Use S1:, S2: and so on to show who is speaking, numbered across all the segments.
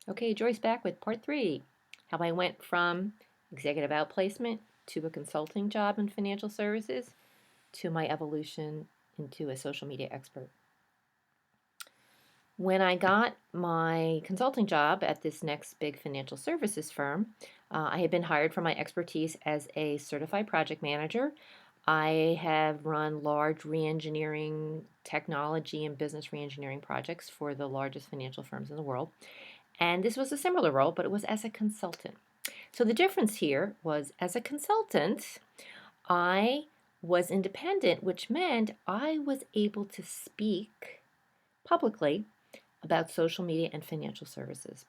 S1: Okay, Joyce back with part 3. How I went from executive outplacement to a consulting job in financial services to my evolution into a social media expert. When I got my consulting job at this next big financial services firm, I had been hired for my expertise as a certified project manager. I have run large reengineering technology and business reengineering projects for the largest financial firms in the world. And this was a similar role, but it was as a consultant. So the difference here was as a consultant, I was independent, which meant I was able to speak publicly about social media and financial services.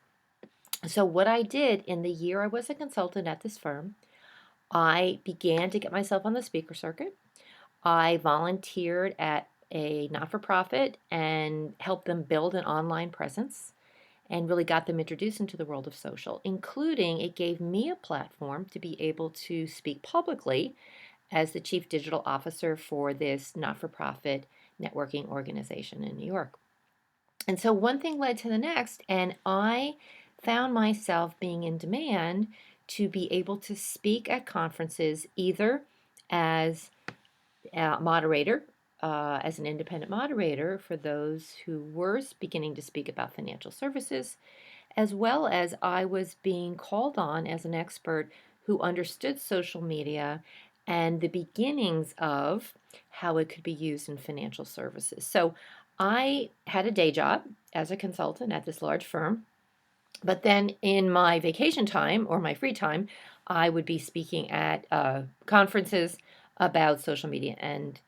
S1: So, what I did in the year I was a consultant at this firm, I began to get myself on the speaker circuit. I volunteered at a not for profit and helped them build an online presence and really got them introduced into the world of social, including it gave me a platform to be able to speak publicly as the chief digital officer for this not for profit networking organization in New York. And so one thing led to the next, and I found myself being in demand to be able to speak at conferences either as a moderator, as an independent moderator for those who were beginning to speak about financial services, as well as I was being called on as an expert who understood social media and the beginnings of how it could be used in financial services. So I had a day job as a consultant at this large firm, but then in my vacation time or my free time, I would be speaking at conferences about social media and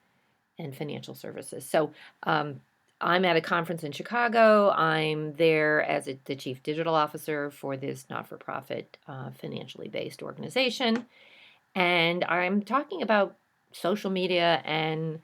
S1: financial services. So I'm at a conference in Chicago. I'm there as the chief digital officer for this not-for-profit, financially based organization. And I'm talking about social media and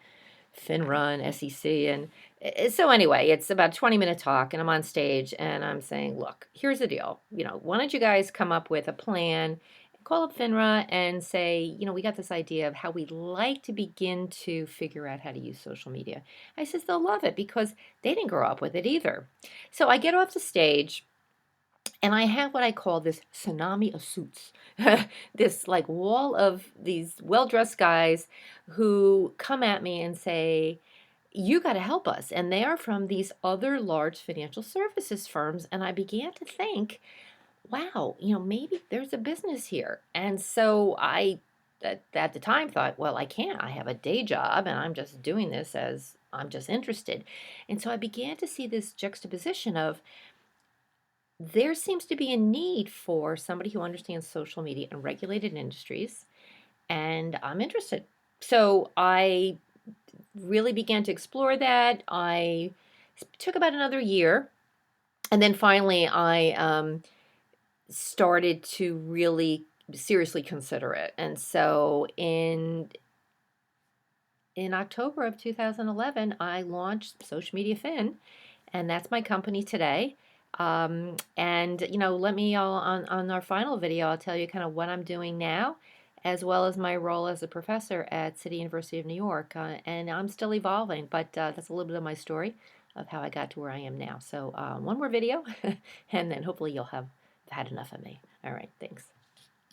S1: FINRA and SEC. And so anyway, it's about a 20-minute talk, and I'm on stage, and I'm saying, look, here's the deal. Why don't you guys come up with a plan, call up FINRA and say, we got this idea of how we'd like to begin to figure out how to use social media. I says they'll love it because they didn't grow up with it either. So I get off the stage, and I have what I call this tsunami of suits. This like wall of these well-dressed guys who come at me and say, you got to help us. And they are from these other large financial services firms. And I began to think, wow, maybe there's a business here. And so I, at the time, thought, well, I can't. I have a day job and I'm just doing this as I'm just interested. And so I began to see this juxtaposition of there seems to be a need for somebody who understands social media and regulated industries, and I'm interested. So I really began to explore that. I took about another year, and then finally I started to really seriously consider it. And so in October of 2011, I launched Social Media Fin, and that's my company today. And let me on our final video, I'll tell you kind of what I'm doing now, as well as my role as a professor at City University of New York. And I'm still evolving, but that's a little bit of my story of how I got to where I am now. So one more video, and then hopefully you'll have had enough of me. All right, thanks.